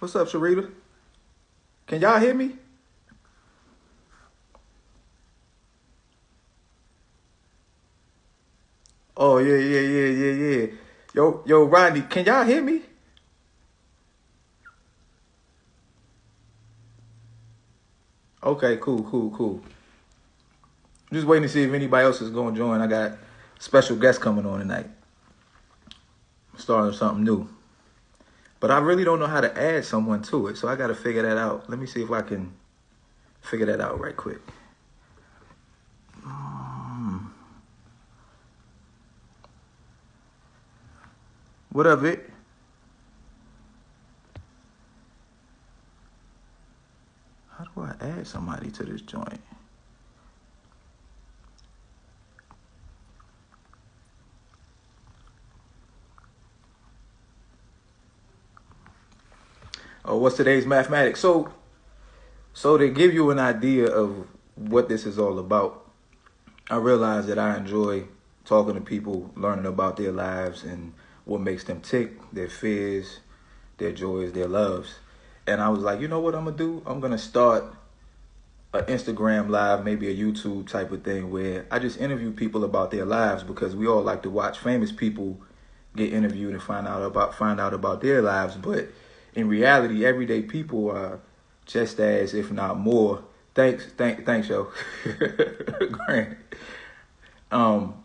What's up, Sharita? Can y'all hear me? Oh yeah, yeah, yeah, yeah, yeah. Yo, Rodney, can y'all hear me? Okay, cool, cool, cool. I'm just waiting to see if anybody else is going to join. I got special guests coming on tonight, starting something new. But I really don't know how to add someone to it, so I got to figure that out. Let me see if I can figure that out right quick. What up, it? How do I add somebody to this joint? Oh, what's today's mathematics? So to give you an idea of what this is all about, I realize that I enjoy talking to people, learning about their lives and what makes them tick, their fears, their joys, their loves. And I was like, you know what I'm gonna do? I'm gonna start an Instagram live, maybe a YouTube type of thing where I just interview people about their lives because we all like to watch famous people get interviewed and find out about their lives. But in reality, everyday people are just as, if not more. Thanks, yo. Grant. Um,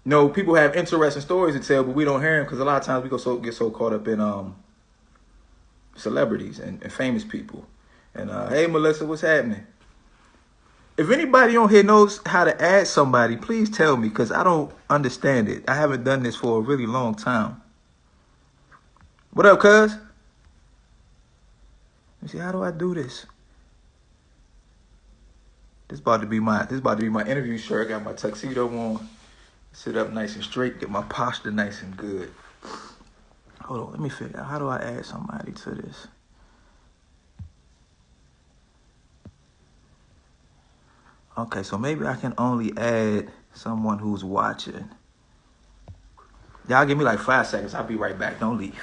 no, people have interesting stories to tell, but we don't hear them because a lot of times we get so caught up in celebrities and famous people. And hey, Melissa, what's happening? If anybody on here knows how to add somebody, please tell me because I don't understand it. I haven't done this for a really long time. What up, cuz? Let me see, how do I do this? This about to be my interview shirt. I got my tuxedo on. Sit up nice and straight. Get my posture nice and good. Hold on, let me figure out how do I add somebody to this. Okay, so maybe I can only add someone who's watching. Y'all give me like 5 seconds. I'll be right back. Don't leave.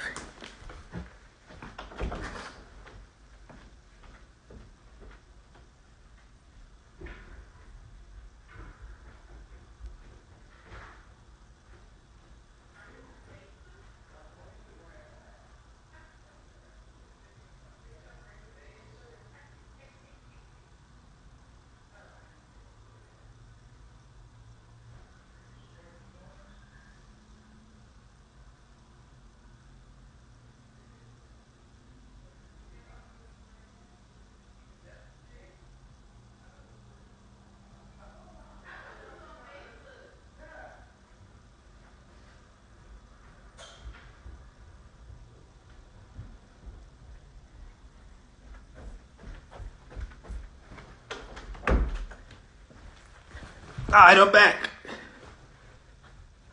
All right, I'm back.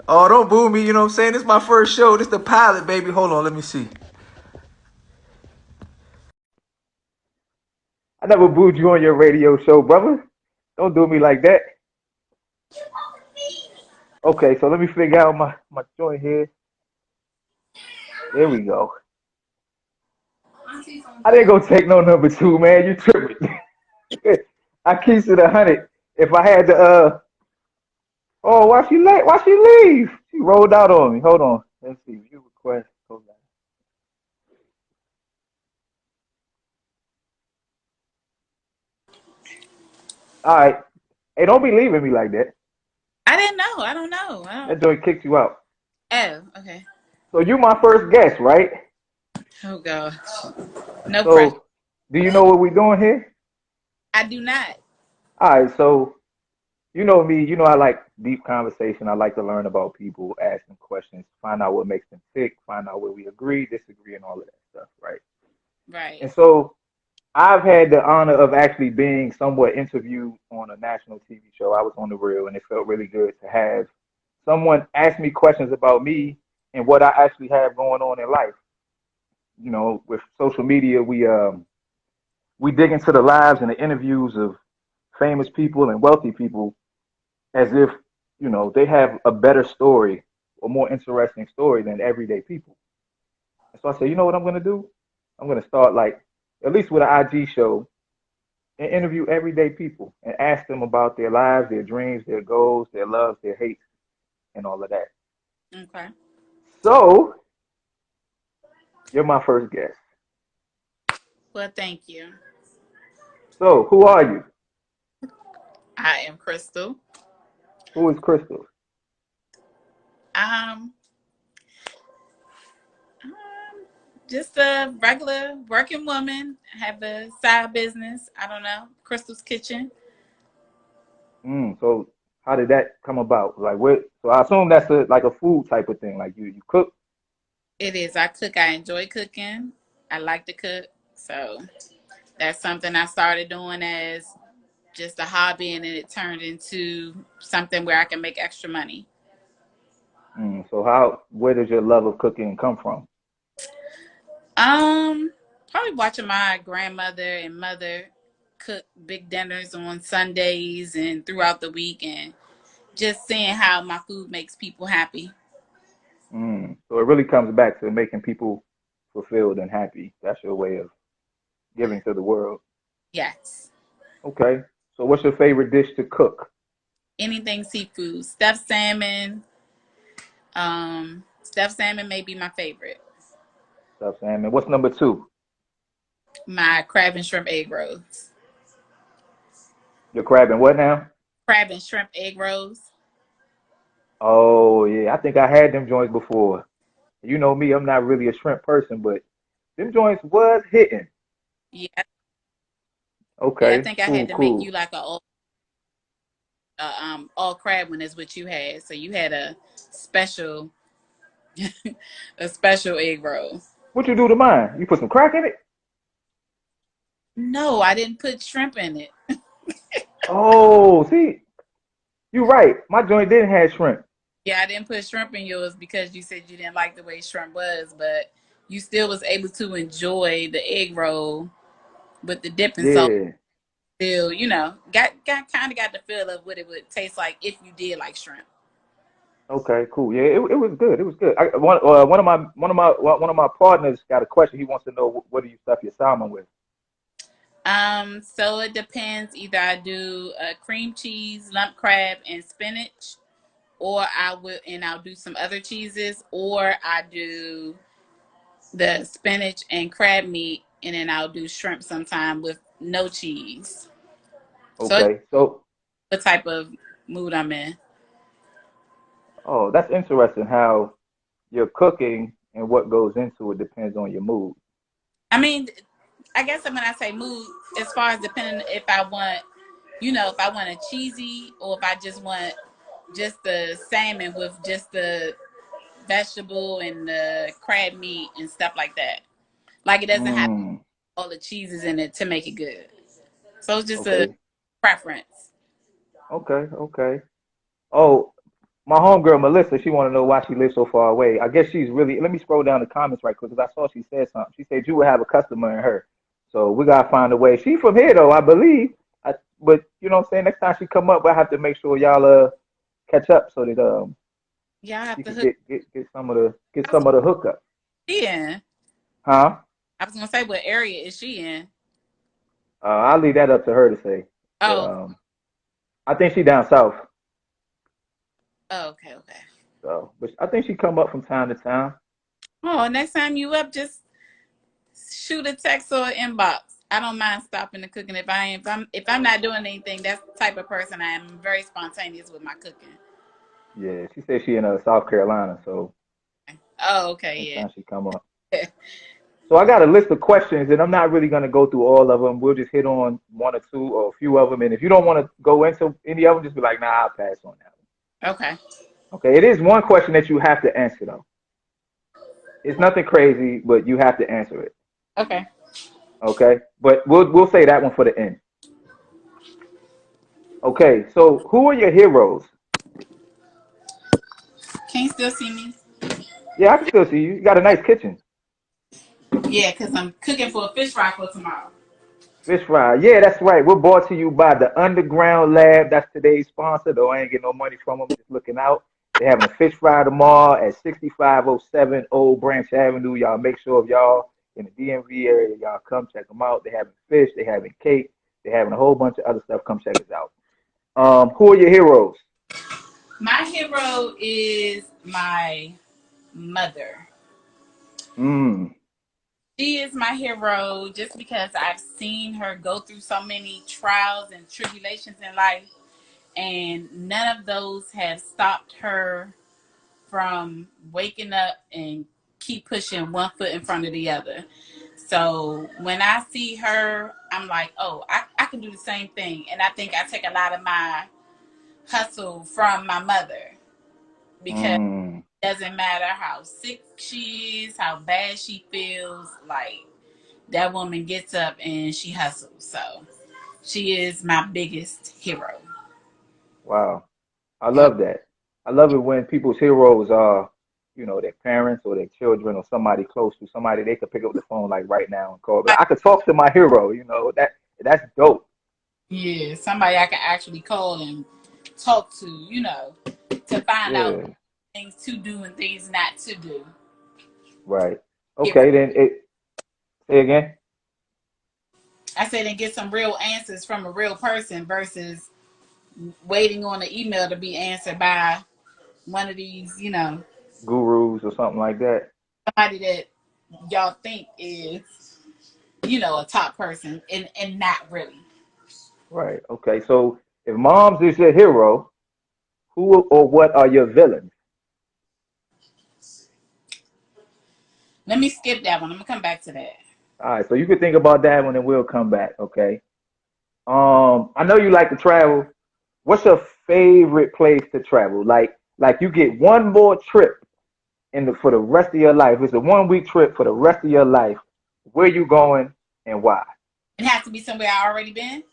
Oh, don't boo me. You know what I'm saying? This is my first show. This is the pilot, baby. Hold on. Let me see. I never booed you on your radio show, brother. Don't do me like that. Okay, so let me figure out my joint here. There we go. I didn't go take no number two, man. You tripping. I keeps it 100. If I had to, oh, why she late? Why she leave? She rolled out on me. Hold on. Let's see. View request. Hold on. All right. Hey, don't be leaving me like that. I didn't know. I don't know. I don't. That joint kicked you out. Oh, okay. So you my first guest, right? Oh gosh. No pressure. So do you know what we doing here? I do not. All right. So you know me. You know I like deep conversation. I like to learn about people, ask them questions, find out what makes them tick, find out where we agree, disagree, and all of that stuff, right? Right. And so I've had the honor of actually being somewhat interviewed on a national TV show. I was on the real, and it felt really good to have someone ask me questions about me and what I actually have going on in life. You know, with social media, we dig into the lives and the interviews of famous people and wealthy people as if they have a better story or more interesting story than everyday people. And so I said, you know what I'm going to do? I'm gonna start like at least with an IG show and interview everyday people and ask them about their lives, their dreams, their goals, their loves, their hates, and all of that. Okay. So you're my first guest. Well, thank you. So who are you? I am Krystal. Who is Krystal? Um, um, just a regular working woman. I have a side business. I don't know, Krystal's Kitchen. So how did that come about? Like what? So I assume that's like a food type of thing. Like you cook. It is. I cook. I enjoy cooking. I like to cook. So that's something I started doing as just a hobby, and then it turned into something where I can make extra money. So how? Where does your love of cooking come from? Um, Probably watching my grandmother and mother cook big dinners on Sundays and throughout the week, and just seeing how my food makes people happy. So it really comes back to making people fulfilled and happy. That's your way of giving to the world. Yes. Okay. So what's your favorite dish to cook? Anything seafood. Stuffed salmon may be my favorite. Stuffed salmon. What's number two? My crab and shrimp egg rolls. Your crab and what now? Crab and shrimp egg rolls. Oh yeah, I think I had them joints before. You know me, I'm not really a shrimp person, but them joints was hitting. Yeah, yeah. I Okay, think I had cool, to make you cool. like all crab one is what you had. So you had a special a special egg roll. What you do to mine? You put some crack in it? No, I didn't put shrimp in it. Oh, see, you right. My joint didn't have shrimp. Yeah, I didn't put shrimp in yours because you said you didn't like the way shrimp was, but you still was able to enjoy the egg roll with the dipping sauce. Yeah. Still, got kind of got the feel of what it would taste like if you did like shrimp. Okay, cool. Yeah, it was good. It was good. One of my partners got a question. He wants to know what do you stuff your salmon with? So it depends. Either I do cream cheese, lump crab, and spinach, or I'll do some other cheeses, or I do the spinach and crab meat, and then I'll do shrimp sometime with no cheese. So it's Okay, so the type of mood I'm in. oh, that's interesting how your cooking and what goes into it depends on your mood. I mean, I guess when I say mood, as far as depending if I want, if I want a cheesy or if I just want just the salmon with just the vegetable and the crab meat and stuff like that. Like it doesn't have Mm, all the cheeses in it to make it good. So it's just a okay, preference. okay. Oh, my homegirl Melissa, she want to know why she lives so far away. I guess she's really. Let me scroll down the comments right quick because I saw she said something. She said you would have a customer in her, so we gotta find a way. She from here though, I believe. But you know what I'm saying. Next time she come up, I have to make sure y'all catch up so that Yeah, I have she to could hook. get I was some of the hookup. she in. Huh? I was gonna say what area is she in? I'll leave that up to her to say. But Oh, I think she down south. oh, okay, okay. So, but I think she come up from time to time. Oh, next time you up, just shoot a text or inbox. I don't mind stopping the cooking if I'm not doing anything. That's the type of person I am. I'm very spontaneous with my cooking. Yeah, she said she in South Carolina, so Oh, next okay, time she come up. yeah. So I got a list of questions, and I'm not really gonna go through all of them. We'll just hit on one or two or a few of them, and if you don't want to go into any of them, just be like, "Nah, I'll pass on that Okay, one." Okay, it is one question that you have to answer though. It's nothing crazy, but you have to answer it. okay. Okay, but we'll say that one for the end. Okay, so who are your heroes? Can you still see me? Yeah, I can still see you. You got a nice kitchen. Yeah, because I'm cooking for a fish fry for tomorrow. Fish fry. Yeah, that's right. We're brought to you by the Underground Lab. That's today's sponsor, though I ain't getting no money from them. Just looking out. They're having a fish fry tomorrow at 6507 Old Branch Avenue. Y'all make sure if y'all in the DMV area, y'all come check them out. They having fish, they having cake, they having a whole bunch of other stuff. Come check us out. Who are your heroes? My hero is my mother. Mm, She is my hero just because I've seen her go through so many trials and tribulations in life, and none of those have stopped her from waking up and keep pushing one foot in front of the other. So when I see her, I'm like, oh, I can do the same thing. And I think I take a lot of my hustle from my mother because mm. it doesn't matter how sick she is, how bad she feels, like that woman gets up and she hustles. So she is my biggest hero. Wow. I Yeah. love that. I love it when people's heroes are, their parents or their children or somebody close to somebody they could pick up the phone like right now and call. But I could talk to my hero, that's dope. Yeah, somebody I can actually call and talk to, to find out Yeah, things to do and things not to do. right. Get some, Okay, then say again. I said, and get some real answers from a real person versus waiting on an email to be answered by one of these, Gurus or something like that. somebody that y'all think is, a top person and not really. Right. Okay. So if moms is your hero, who or what are your villains? Let me skip that one. I'm gonna come back to that. All right. So you can think about that one and we'll come back. Okay. I know you like to travel. What's your favorite place to travel? Like you get one more trip for the rest of your life. It's a 1 week trip for the rest of your life. Where you going and why? It has to be somewhere I already been.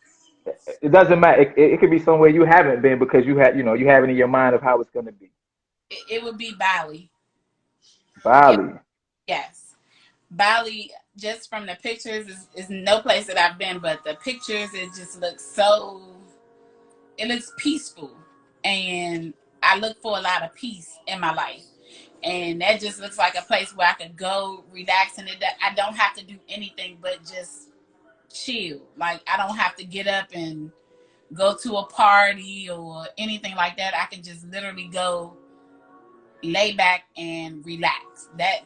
It doesn't matter. It could be somewhere you haven't been because you have it in your mind of how it's going to be. It would be Bali. It, Bali. yes. Bali, just from the pictures, is no place that I've been, but the pictures, it just looks it looks peaceful. And I look for a lot of peace in my life. And that just looks like a place where I could go relax and I don't have to do anything but just chill. Like, I don't have to get up and go to a party or anything like that. I can just literally go lay back and relax. That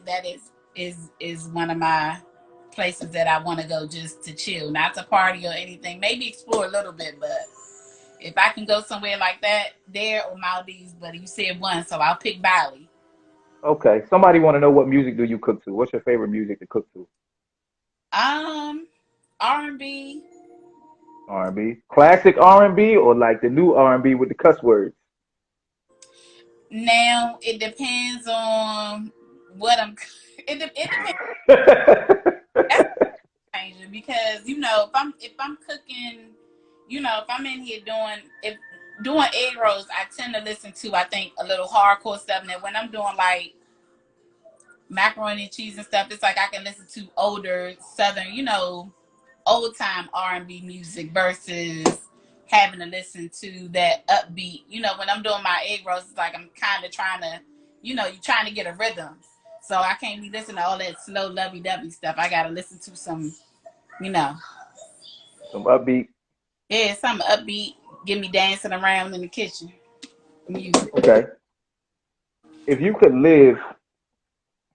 is one of my places that I want to go just to chill, not to party or anything. Maybe explore a little bit, but if I can go somewhere like that, there or Maldives, but you said one, so I'll pick Bali. Okay. Somebody want to know what music do you cook to? What's your favorite music to cook to? Um, R&B. R&B. Classic R&B or like the new R&B with the cuss words? Now it depends on what I'm. It depends. That's changing because if I'm cooking, if I'm in here doing egg rolls, I tend to listen to I think a little hardcore stuff. And then when I'm doing like macaroni and cheese and stuff, it's like I can listen to older southern, old time R&B music versus having to listen to that upbeat. When I'm doing my egg rolls, it's like I'm kind of trying to, you're trying to get a rhythm. So I can't be listening to all that slow lovey dovey stuff. I gotta listen to some, you know, Some upbeat. yeah, something upbeat, get me dancing around in the kitchen. Music. Okay. If you could live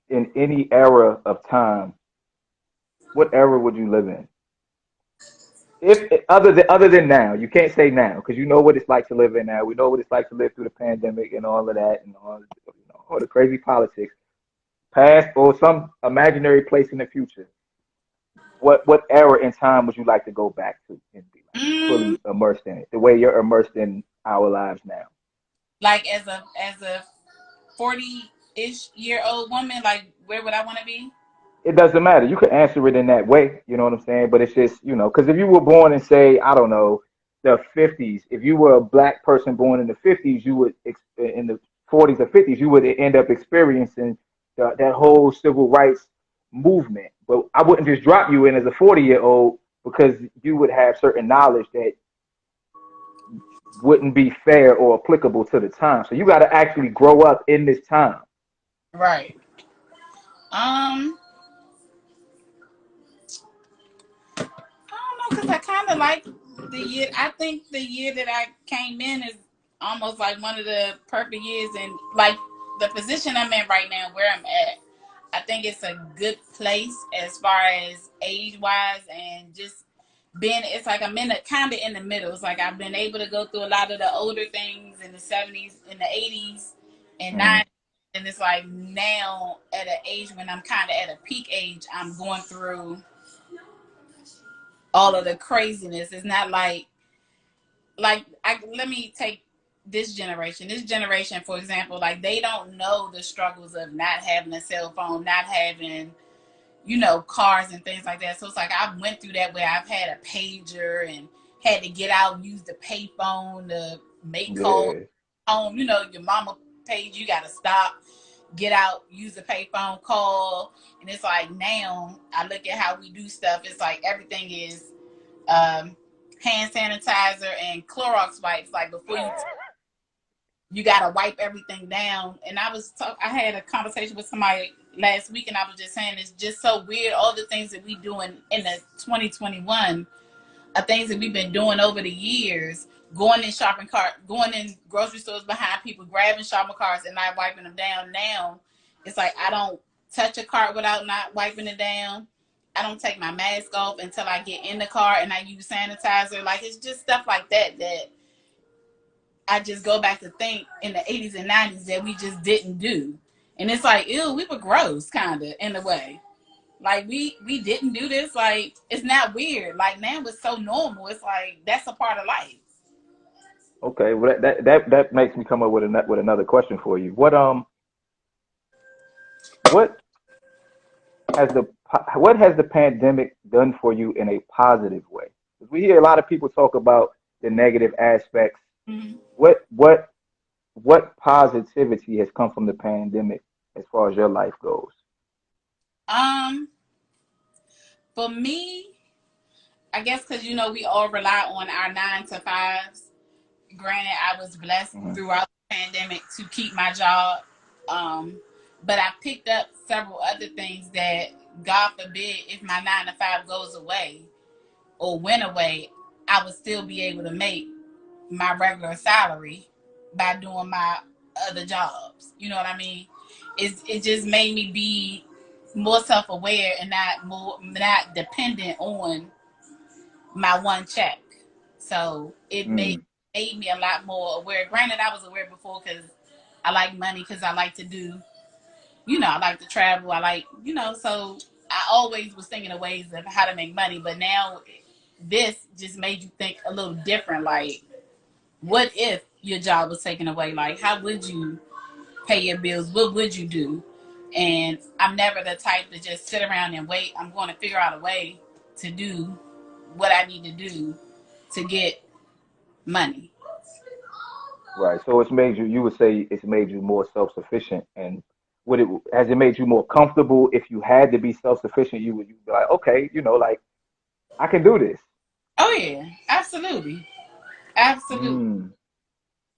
in any era of time, what era would you live in? If other than now, you can't say now because you know what it's like to live in now. We know what it's like to live through the pandemic and all of that and all the crazy politics. Past or some imaginary place in the future. What era in time would you like to go back to and be like Mm, fully immersed in it? The way you're immersed in our lives now. like as a 40-ish year old woman, like where would I want to be? It doesn't matter. You could answer it in that way. You know what I'm saying? But it's just, because if you were born in, say, I don't know, the 50s, if you were a black person born in the 50s, you would, in the 40s or 50s, you would end up experiencing that whole civil rights movement. But I wouldn't just drop you in as a 40-year-old because you would have certain knowledge that wouldn't be fair or applicable to the time. So you got to actually grow up in this time. Right. Um, because I kind of like the year. I think the year that I came in is almost like one of the perfect years, and like the position I'm in right now, where I'm at, I think it's a good place as far as age wise and just being. It's like I'm in a kind of in the middle. It's like I've been able to go through a lot of the older things in the 70s, in the 80s, and Mm. 90s. And it's like now at an age when I'm kind of at a peak age, I'm going through all of the craziness. It's not let me take this generation. This generation, for example, like they don't know the struggles of not having a cell phone, not having, cars and things like that. So it's like I went through that where I've had a pager and had to get out and use the payphone to make calls Yeah. home. Your mama page, you gotta stop, get out, use the payphone, call. And it's like now I look at how we do stuff. It's like everything is hand sanitizer and Clorox wipes. Like before you gotta wipe everything down. And I had a conversation with somebody last week, and I was just saying it's just so weird. All the things that we do in the 2021 are things that we've been doing over the years. Going in grocery stores behind people, grabbing shopping carts and not wiping them down. Now it's like I don't touch a cart without not wiping it down. I don't take my mask off until I get in the car, and I use sanitizer. Like it's just stuff like that I just go back to think in the 80s and 90s that we just didn't do. And it's like, ew, we were gross, kind of, in a way. Like, we didn't do this. Like, it's not weird. Like, now it's so normal. It's like, that's a part of life. Okay. Well, that makes me come up with another question for you. What what has the pandemic done for you in a positive way? Because we hear a lot of people talk about the negative aspects. Mm-hmm. What positivity has come from the pandemic as far as your life goes? Um, for me, I guess because, we all rely on our 9 to 5s. Granted, I was blessed Hmm. throughout the pandemic to keep my job. But I picked up several other things that, God forbid, if my 9 to 5 goes away or went away, I would still be able to make my regular salary by doing my other jobs. You know what I mean? It just made me be more self-aware and not dependent on my one check. So it made Mm. me a lot more aware. Granted, I was aware before because I like money, because I like to do, I like to travel. I like, so I always was thinking of ways of how to make money. But now this just made you think a little different. Like, what if your job was taken away? Like, how would you pay your bills? What would you do? And I'm never the type to just sit around and wait. I'm going to figure out a way to do what I need to do to get money. Right. So it's made you. You would say it's made you more self-sufficient, and would it has it made you more comfortable? If you had to be self-sufficient, you'd be like, okay, like I can do this. Oh yeah, absolutely, absolutely, Mm.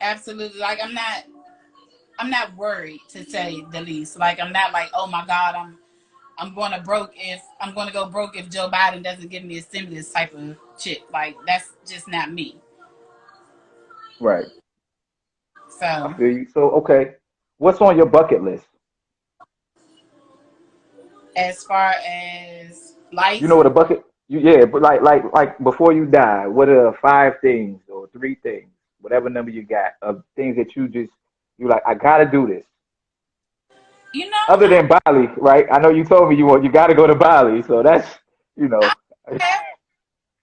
absolutely. Like I'm not worried, to say the least. Like I'm not like, oh my God, I'm going to go broke if Joe Biden doesn't give me a stimulus type of shit. Like that's just not me. Right. I So feel you. So okay, what's on your bucket list? as far as You life, know what a bucket? Yeah, but like before you die, what are 5 things or 3 things, whatever number you got, of things that you like? I gotta do this. Other I than Bali, right? I know you told me you got to go to Bali, so that's you I know. have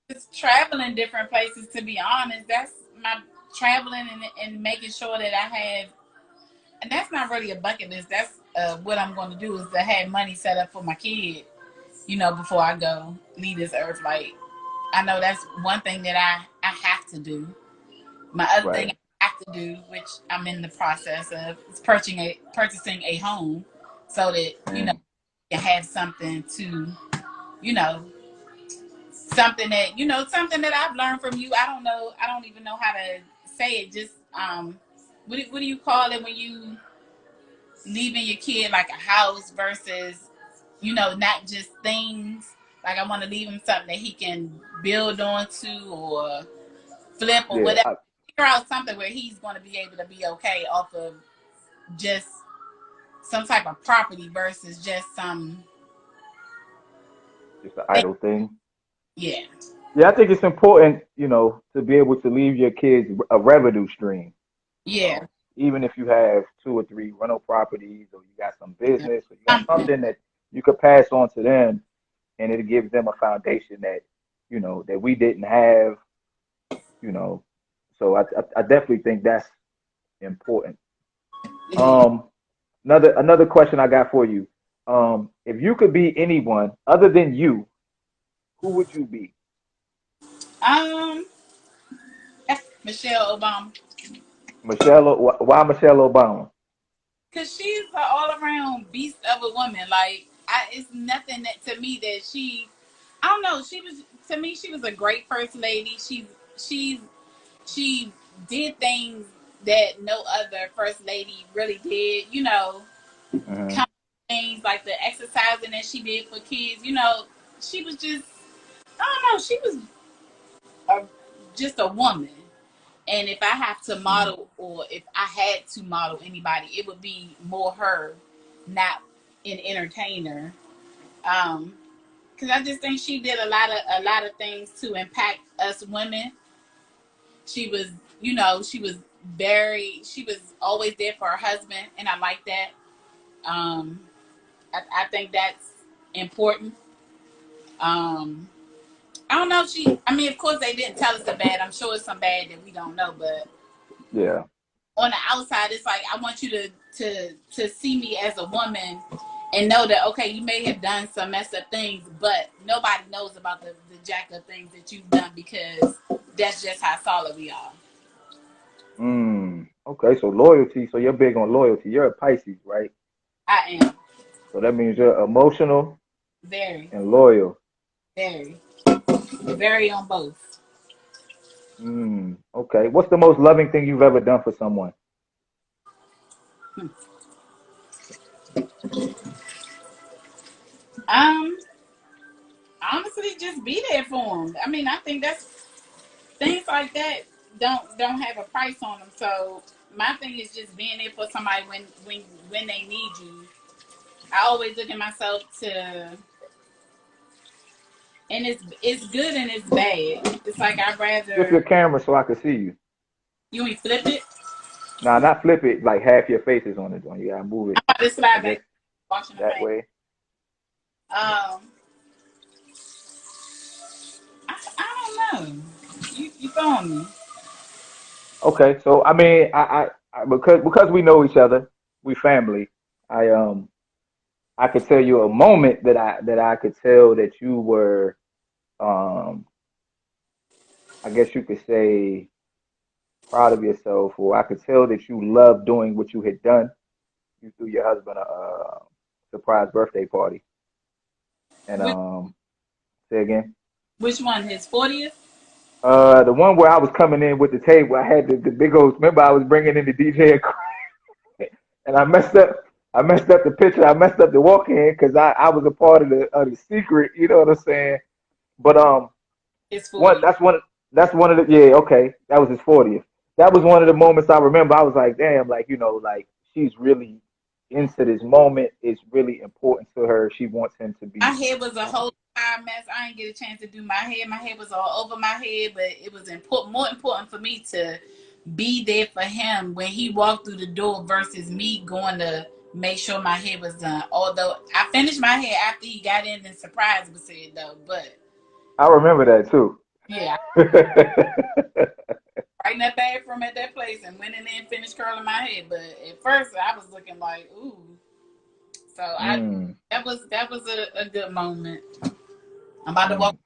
just traveling different places. To be honest, that's my traveling and making sure that I have. And that's not really a bucket list. That's what I'm going to do, is to have money set up for my kid. Before I go leave this earth. Like I know that's one thing that I have to do. My other thing Right. I have to do, which I'm in the process of, is purchasing a home, so that Mm. you have something to, you know, something that I've learned from you. I don't know. I don't even know how to say it. Just what do you call it when you leaving your kid like a house versus, not just things. Like I want to leave him something that he can build onto or flip or Yeah, whatever. Figure out something where he's going to be able to be okay off of just some type of property versus just some just an thing. idle thing. Yeah. Yeah, I think it's important, to be able to leave your kids a revenue stream. Yeah. Even if you have 2 or 3 rental properties, or you got some Yeah. business, or you got something that you could pass on to them, and it gives them a foundation that, that we didn't have, you know. So I definitely think that's important. Yeah. Um, another question I got for you. If you could be anyone other than you, who would you be? Um, Michelle Obama. Why Michelle Obama? Cause she's an all around beast of a woman. Like it's nothing that to me that she. I don't know. She was to me. She was a great first lady. She's she did things that no other first lady really did. Hmm. Kind of things like the exercising that she did for kids. She was just. I don't know. She was a, just a woman. And if I have to model, or if I had to model anybody, it would be more her, not an entertainer. Because I just think she did a lot of things to impact us women. She was, she was always there for her husband, and I like that. Um, I think that's important. Um, I don't know if I mean, of course, they didn't tell us the bad. I'm sure it's some bad that we don't know, but Yeah. on the outside, it's like I want you to see me as a woman and know that okay, you may have done some messed up things, but nobody knows about the jacked up things that you've done because that's just how solid we are. Okay, so loyalty. So you're big on loyalty. You're a Pisces, right? I am So that means you're emotional very, and loyal. very, very on both. Okay. What's the most loving thing you've ever done for someone? Um, Honestly, just be there for them. I mean, I think that's things like that don't have a price on them. So my thing is just being there for somebody when they need you. I always look at myself and it's good and it's bad. It's like I'd Flip rather your camera so I can see you. you ain't flip it. Nah, not flip it. Like half your face is on it. You gotta move it. I'm about to I slide guess back washing the that face. way. Um, I don't know. You throwing me? Okay. So I mean, because we know each other, we family. I um I could tell you a moment that I could tell that you were um I guess you could say proud of yourself, or I could tell that you loved doing what you had done. You threw your husband a surprise birthday party, and Which say again. which one? His 40th? The one where I was coming in with the table, I had the big old. Remember, I was bringing in the DJ, and I messed up. I messed up the picture. I messed up the walk-in because I was a part of the secret. You know what I'm saying? But His What 40th. that's one of the yeah, okay. That was his 40th. That was one of the moments I remember. I was like, damn, like, like she's really into this moment. It's really important to her. She wants him to My be head was a um, whole entire mess. I didn't get a chance to do my hair. My hair was all over my head, but it was more important for me to be there for him when he walked through the door versus me going to make sure my hair was done. Although I finished my hair after he got in and surprise was said though, but I remember that too. yeah, right in that bathroom at that place and went in there and finished curling my hair. But at first I was looking like, ooh. So I mm, that was a good moment. I'm about to walk. mm.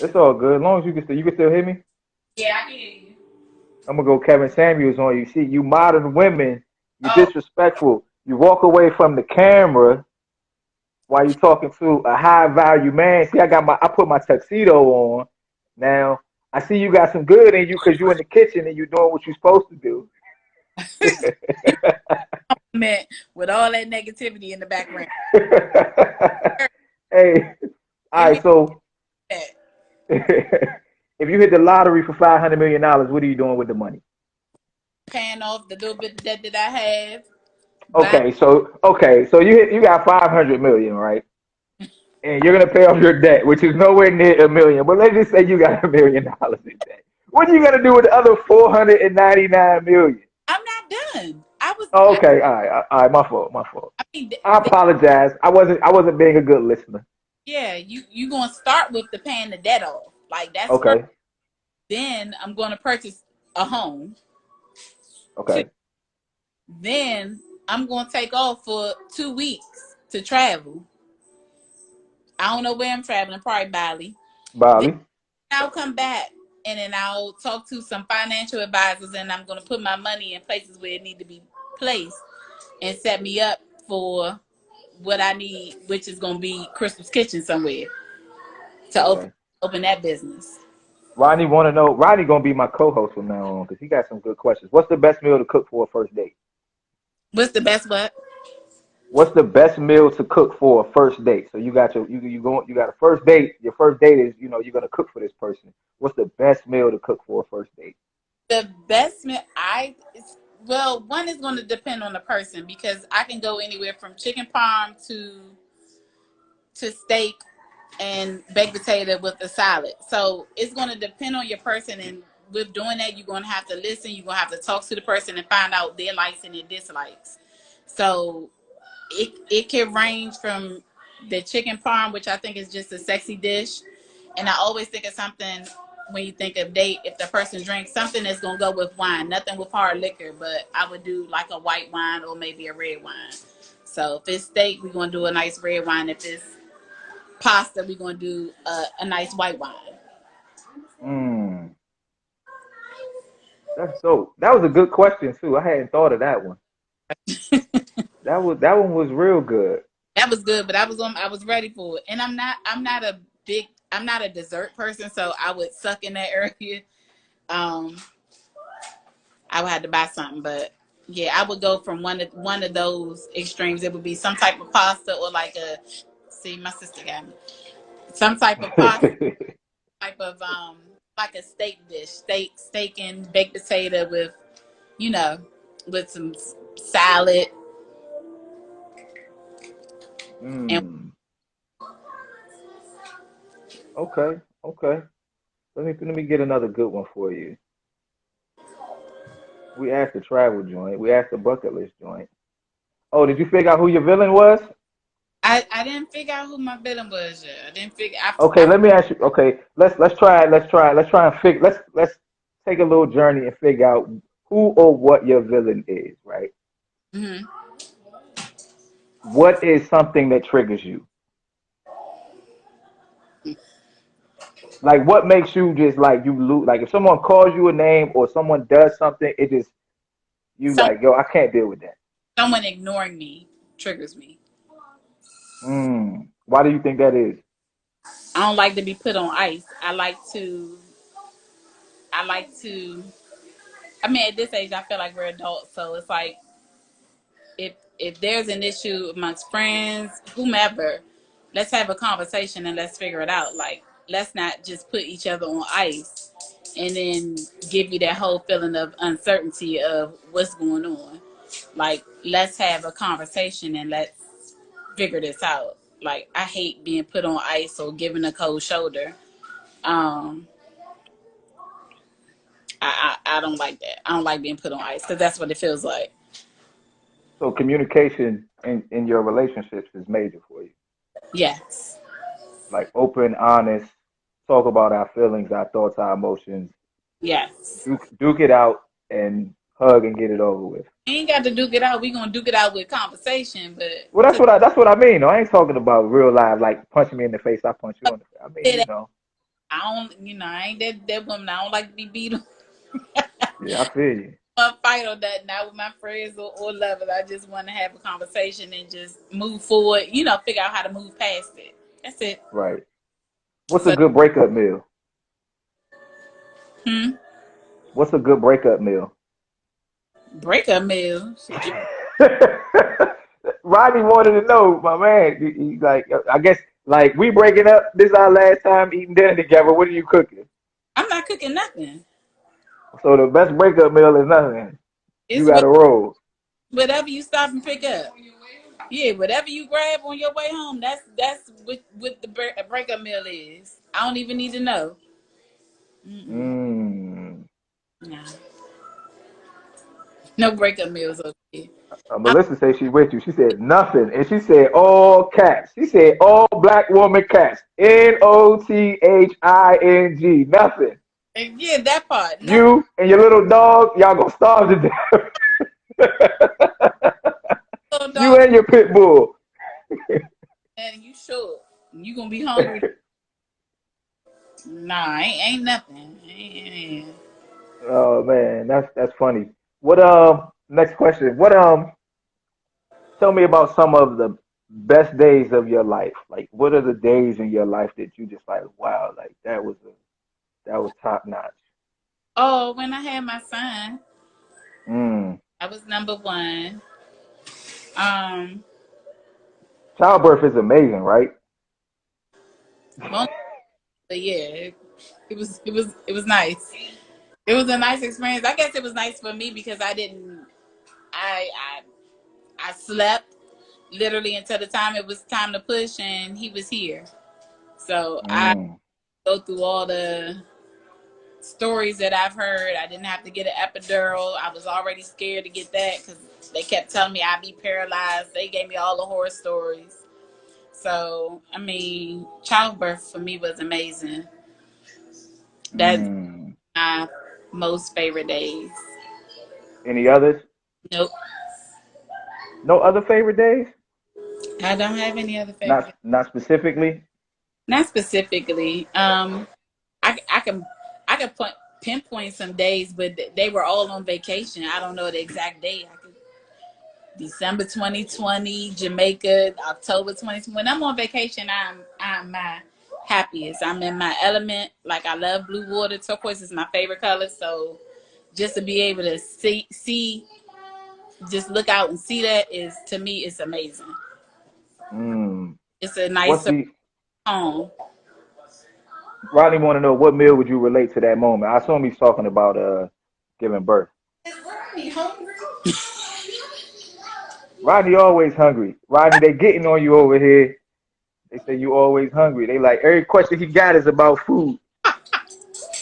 It's all good. As long as you can still hear me. Yeah, I can hear you. I'm gonna go Kevin Samuels on you. See, you modern women, you're Oh, disrespectful. You walk away from the camera while you're talking to a high value man. See, I put my tuxedo on. Now I see you got some good in you because you in the kitchen and you're doing what you're supposed to do. man, with all that negativity in the background. Hey, All Give right, me so that. if you hit the lottery for $500 million, what are you doing with the money? Paying off the little bit of debt that I have. Buy Okay, so you got 500 million, right? And you're gonna pay off your debt, which is nowhere near a million. But let's just say you got $1 million in debt. What are you gonna do with the other 499 million? I'm not done. Okay, all right, my fault. I mean, I apologize. I wasn't being a good listener. yeah, you gonna start with the paying the debt off. Like that's first. Okay, Then I'm gonna purchase a home. Two. okay. Then I'm gonna take off for 2 weeks to travel. I don't know where I'm traveling, probably Bali. Then Bobby. I'll come back and then I'll talk to some financial advisors and I'm gonna put my money in places where it need to be placed and set me up for what I need, which is gonna be Crystal's Kitchen somewhere to Okay. open that business. Rodney want to know. Rodney gonna be my co-host from now on because he got some good questions. What's the best meal to cook for a first date? What's the best what? What's the best meal to cook for a first date? So you got you got a first date. Your first date is you're gonna cook for this person. What's the best meal to cook for a first date? The best meal well, one is going to depend on the person because I can go anywhere from chicken parm to steak and baked potato with a salad. So it's going to depend on your person, and with doing that, you're going to have to listen. You're going to have to talk to the person and find out their likes and their dislikes. So it can range from the chicken parm, which I think is just a sexy dish, and I always think of something when you think of date. If the person drinks something that's gonna go with wine, nothing with hard liquor, but I would do like a white wine or maybe a red wine. So if it's steak, we're gonna do a nice red wine. If it's pasta, we're gonna do a nice white wine. Mm, that's dope. That was a good question too. I hadn't thought of that one. That one was real good. That was good, but I was ready for it. And I'm not a dessert person, so I would suck in that area. Um, I would have to buy something, but yeah, I would go from one of those extremes. It would be some type of pasta or like a see my sister got me some type of pasta, type of like a steak dish, steak and baked potato with you know with some salad and mm, okay, okay. Let me get another good one for you. We asked the travel joint. We asked the bucket list joint. Oh, did you figure out who your villain was? I didn't figure out who my villain was yet. I didn't figure. Okay, let me ask you. Okay, let's try and figure. Let's take a little journey and figure out who or what your villain is. Right? Mhm. What is something that triggers you? Like, what makes you just like you lose? Like, if someone calls you a name or someone does something, it just you Some like, yo, I can't deal with that. someone ignoring me triggers me. Why do you think that is? I don't like to be put on ice. I like to. I mean, at this age, I feel like we're adults, so it's like if there's an issue amongst friends, whomever, let's have a conversation and let's figure it out. Like, let's not just put each other on ice and then give you that whole feeling of uncertainty of what's going on. Like, let's have a conversation and let's figure this out. Like, I hate being put on ice or given a cold shoulder. Um, I don't like that. I don't like being put on ice because that's what it feels like. So communication in your relationships is major for you. Yes. Like open, honest, talk about our feelings, our thoughts, our emotions, Yes. duke it out, and hug and get it over with. We ain't got to duke it out. We gonna duke it out with conversation, but Well, that's to what I mean. Though. I ain't talking about real life, like punching me in the face. I punch you in the face. I mean, it, I don't. I ain't that woman. I don't like to be beat up. yeah, I feel you. I fight on that. Not with my friends or lovers. I just want to have a conversation and just move forward. Figure out how to move past it. That's it. Right. What's a So, good breakup meal? hmm, What's a good breakup meal? breakup meal. Rodney wanted to know, my man. He like, I guess Like, we breaking up. This is our last time eating dinner together. What are you cooking? I'm not cooking nothing. So the best breakup meal is nothing. You It's got to roll. whatever you stop and pick up. Yeah, whatever you grab on your way home. That's what the breakup meal is. I don't even need to know. Mm-mm. Mm. Nah, no breakup meals over here. Melissa said she with you. She said nothing, and she said all cats. She said all black woman cats. NOTHING. Nothing. And yeah, that part. Nothing. You and your little dog, y'all gonna starve to death. Little You dog, and your pit bull. and you sure you gonna be hungry? Nah, ain't nothing. Oh man, that's funny. What next question. What tell me about some of the best days of your life. Like what are the days in your life that you just like, wow, like that was top notch. Oh, when I had my son, Mm. I was number one. Um, Childbirth is amazing, right? most, but yeah, it was nice. It was a nice experience. I guess it was nice for me because I didn't. I I slept literally until the time it was time to push, and he was here. So I Mm. go through all the stories that I've heard. I didn't have to get an epidural. I was already scared to get that because they kept telling me I'd be paralyzed. They gave me all the horror stories. So I mean, childbirth for me was amazing. That's Mm. my most favorite days. Any others? Nope, No other favorite days? I don't have any other favorite. Not specifically. Not specifically. I can pinpoint some days, but they were all on vacation. I don't know the exact day. I could December 2020, Jamaica, October 2020. When I'm on vacation, I'm my happiest. I'm in my element. Like I love blue water. Turquoise is my favorite color. So just to be able to see, just look out and see that is to me, it's amazing. Mm. It's a nice What's the home. Rodney want to know what meal would you relate to that moment? I assume he's talking about giving birth. Is Rodney hungry? Rodney always hungry. Rodney, they getting on you over here. They say you always hungry. They like every question he got is about food.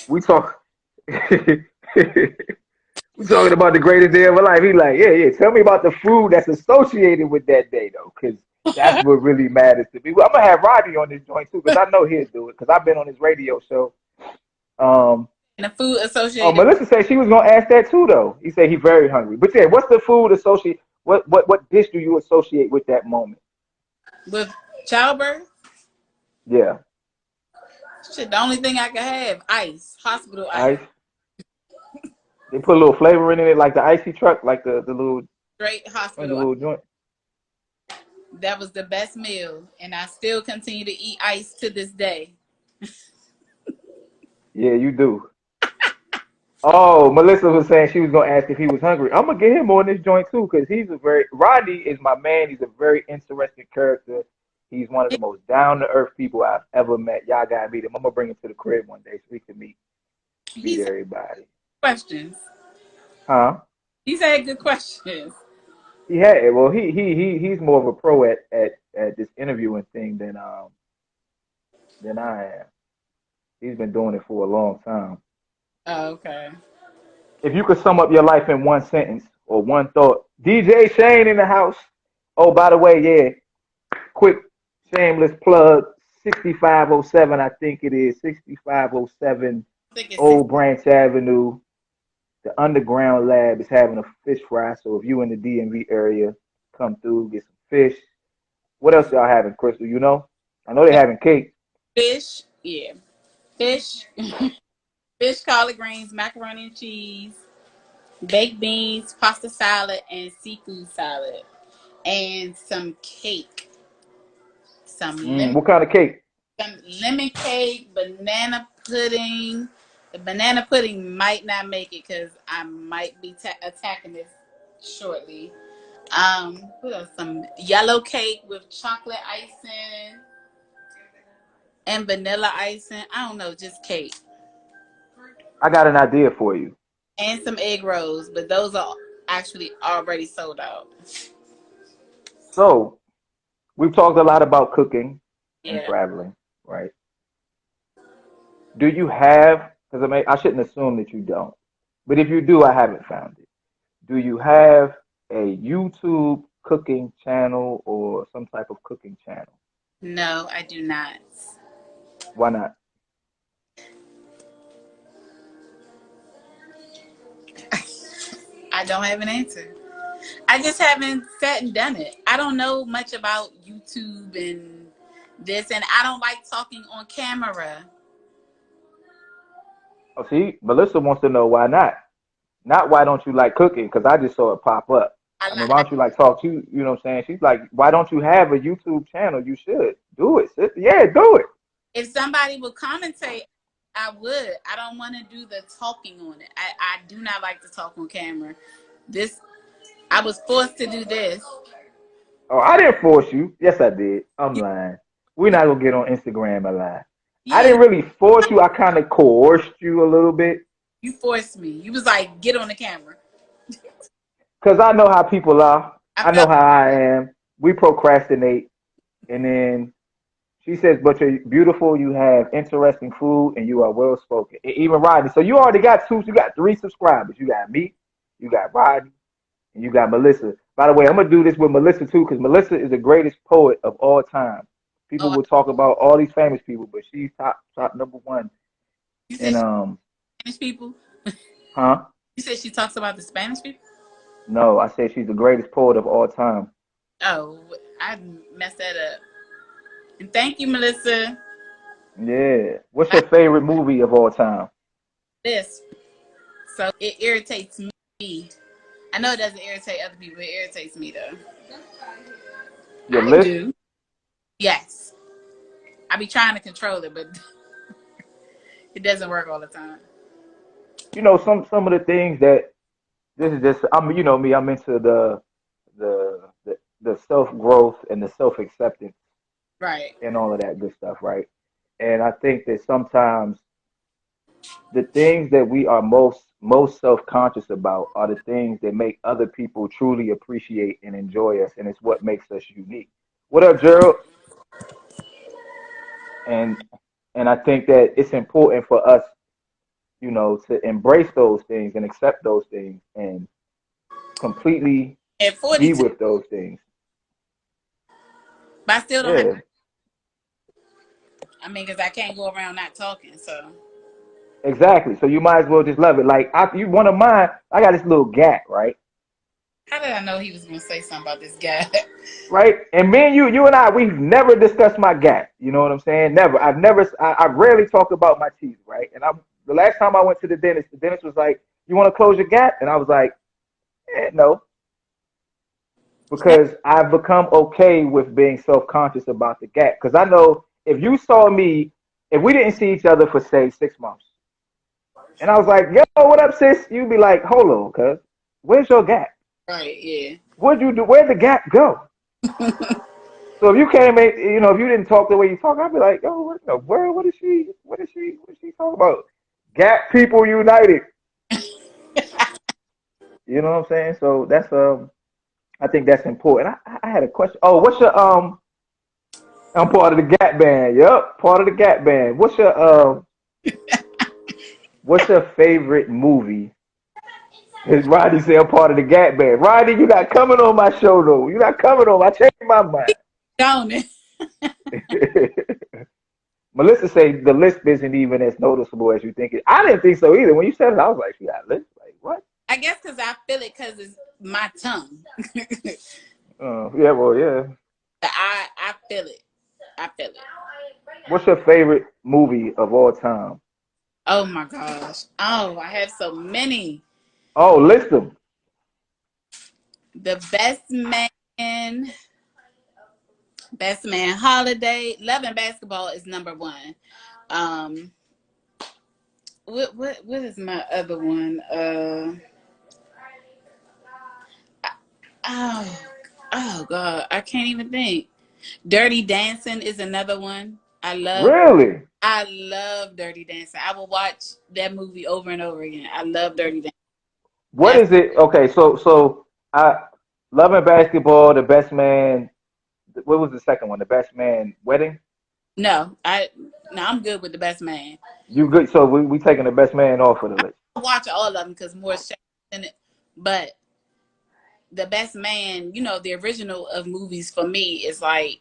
We talk. We talking about the greatest day of our life. He like, yeah, yeah. Tell me about the food that's associated with that day, though, because that's what really matters to me. Well, I'm gonna have Rodney on this joint too, because I know he'll do it. Because I've been on his radio show. Um, And the food oh, associated Melissa said she was gonna ask that too, though. He said he's very hungry. But yeah, what's the food associate? What dish do you associate with that moment? with childbirth. Yeah, Shit, the only thing I could have, ice, hospital ice, ice. They put a little flavor in it, like the icy truck, like the little straight the hospital ice. little joint. That was the best meal, and I still continue to eat ice to this day. Yeah, you do. Oh, Melissa was saying she was gonna ask if he was hungry. I'm gonna get him on this joint too, because he's a very Rodney is my man. He's a very interesting character. He's one of the most down to earth people I've ever met. Y'all gotta meet him. I'm gonna bring him to the crib one day so he can meet He's had everybody. questions. Huh? He's had good questions. Yeah, well he's more of a pro at this interviewing thing than I am. He's been doing it for a long time. Oh, okay. If you could sum up your life in one sentence or one thought, DJ Shane in the house. Oh, by the way, yeah, quick shameless plug. 6507, I think it is 6507 I think it's six. Old Branch Avenue. The Underground Lab is having a fish fry, so if you in the DMV area, come through, get some fish. What else y'all having, Crystal? You know? I know they having cake. Fish. Yeah, fish, fish, collard greens, macaroni and cheese, baked beans, pasta salad, and seafood salad, and some cake, some lemon. What kind of cake? Some lemon cake, banana pudding. The banana pudding might not make it because I might be attacking this shortly. What else? Some yellow cake with chocolate icing. And vanilla icing. I don't know, just cake. I got an idea for you. And some egg rolls, but those are actually already sold out. So we've talked a lot about cooking and Yeah. traveling, right? Do you have? Because I shouldn't assume that you don't, but if you do, I haven't found it. Do you have a YouTube cooking channel or some type of cooking channel? No, I do not. Why not? I don't have an answer. I just haven't sat and done it. I don't know much about YouTube and this, and I don't like talking on camera. Oh, see, Melissa wants to know why not. Not why don't you like cooking? Because I just saw it pop up. I I mean, why like don't you like talk to, you know what I'm saying? She's like, why don't you have a YouTube channel? You should do it, sis. Yeah, do it. if somebody would commentate, I would. I don't want to do the talking on it. I do not like to talk on camera. This I was forced to do this. Oh, I didn't force you. Yes, I did. I'm lying. We're not gonna get on Instagram and lie. I Yeah, didn't really force you. I kind of coerced you a little bit you forced me. You was like, get on the camera. because I know how people are. I I know felt how I am. We procrastinate, and then she says, "But you're beautiful. You have interesting food, and you are well spoken." Even Rodney. So you already got two. You got three subscribers. You got me. You got Rodney. And you got Melissa. By the way, I'm gonna do this with Melissa too, because Melissa is the greatest poet of all time. People oh, will talk about all these famous people, but she's top number one. you said And Spanish people. huh? You said she talks about the Spanish people. No, I said she's the greatest poet of all time. Oh, I messed that up. And thank you, Melissa. Yeah. What's I your favorite movie of all time? this so it irritates me. I know it doesn't irritate other people. It irritates me though. Your I list? do. Yes, I be trying to control it, but it doesn't work all the time. You know, some of the things that this is just I'm you know me, I'm into the self growth and the self acceptance Right. and all of that good stuff, right? And I think that sometimes the things that we are most self-conscious about are the things that make other people truly appreciate and enjoy us, and it's what makes us unique. What up, Gerald? And and I think that it's important for us, you know, to embrace those things and accept those things and completely At be 42, with those things. but I still don't have. Yeah, I mean, because I can't go around not talking. So exactly. So you might as well just love it. Like you one of mine, I got this little gap, right? how did I know he was going to say something about this guy? Right? And me and you and I, we've never discussed my gap. You know what I'm saying? Never. I rarely talk about my teeth, right? And the last time I went to the dentist was like, "You want to close your gap?" And I was like, no, because I've become okay with being self-conscious about the gap. Because I know if you saw me, if we didn't see each other for say 6 months, and I was like, "Yo, what up, sis?" You'd be like, "Hold on, cuz, where's your gap? Right? Yeah. What'd you do? Where'd the gap go?" So if you came in, you know, if you didn't talk the way you talk, I'd be like, "Oh, what the world? What is she talking about?" Gap people united. You know what I'm saying? So that's I think that's important. I had a question. Oh, what's your I'm part of the Gap Band. Yep, part of the Gap Band. What's your favorite movie? Because Rodney said I'm part of the Gap Band. Rodney, you not coming on my show though. You not coming on. I changed my mind. Don't it? Melissa say the lisp isn't even as noticeable as you think it. I didn't think so either. When you said it, I was like, she got a lisp. Like what? I guess because I feel it because it's my tongue. Yeah, well, yeah. I feel it. I feel it. What's your favorite movie of all time? Oh my gosh. Oh, I have so many. Oh, list them. The Best Man Holiday, Love and Basketball is number one. Um, what is my other one? Oh, oh God, I can't even think. Dirty Dancing is another one. Really? I love Dirty Dancing. I will watch that movie over and over again. I love Dirty Dancing. What That's is it? Okay, so I Love and Basketball, The Best Man. What was the second one? The Best Man Wedding. no, I'm good with The Best Man. You good? So we taking The Best Man off of the list. I watch all of them because more shows in it. But The Best Man, the original of movies for me is like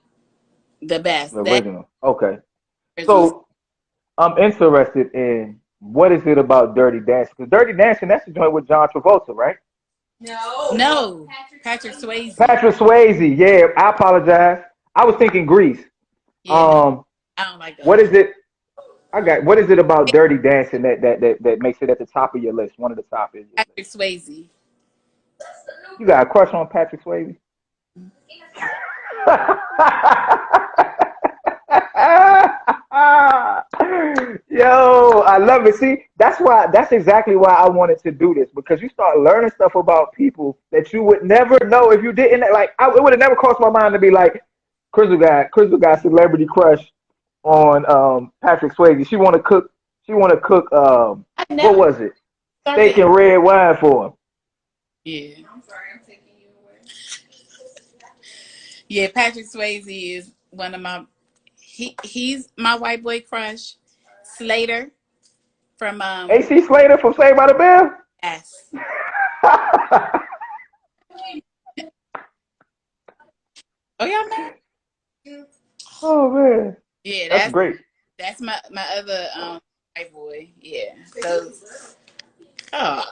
the best. The That original. Okay. original. So I'm interested in what is it about Dirty Dancing? Because Dirty Dancing, that's the joint with John Travolta, right? No, Patrick Swayze. Patrick Swayze. Yeah, I apologize. I was thinking Grease. Yeah, no, Um, I don't like what those. is it? What is it about Dirty Dancing that makes it at the top of your list? One of the top of your list. Patrick Swayze. You got a crush on Patrick Swayze? Yo, I love it. See, that's exactly why I wanted to do this, because you start learning stuff about people that you would never know if you didn't. Like, it would have never crossed my mind to be like, Crystal got celebrity crush on Patrick Swayze. She want to cook I what never was it? Steak started. and red wine for him. Yeah. I'm sorry, I'm taking you away. Yeah, Patrick Swayze is one of my. He's my white boy crush. Slater from AC Slater from Saved by the Bell. S. Oh y'all know? Oh man, Yeah, that's great. that's my other white boy. Yeah, those. Oh,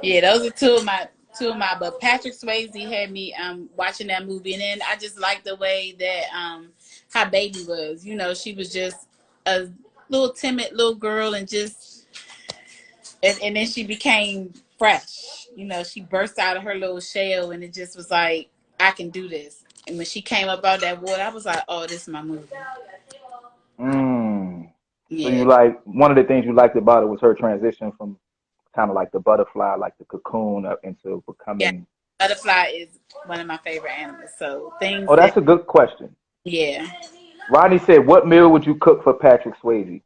yeah, those are two of my. But Patrick Swayze had me watching that movie, and then I just liked the way that how Baby was. She was just a little timid little girl, and just and then she became fresh. She burst out of her little shell, and it just was like, I can do this. And when she came up out that water, I was like, oh, this is my movie. Mm. So Yeah, you like one of the things you liked about it was her transition from kind of like the butterfly, like the cocoon, up into yeah. becoming. Butterfly is one of my favorite animals. So things Oh, that, that's a good question. yeah. Rodney said, "What meal would you cook for Patrick Swayze?"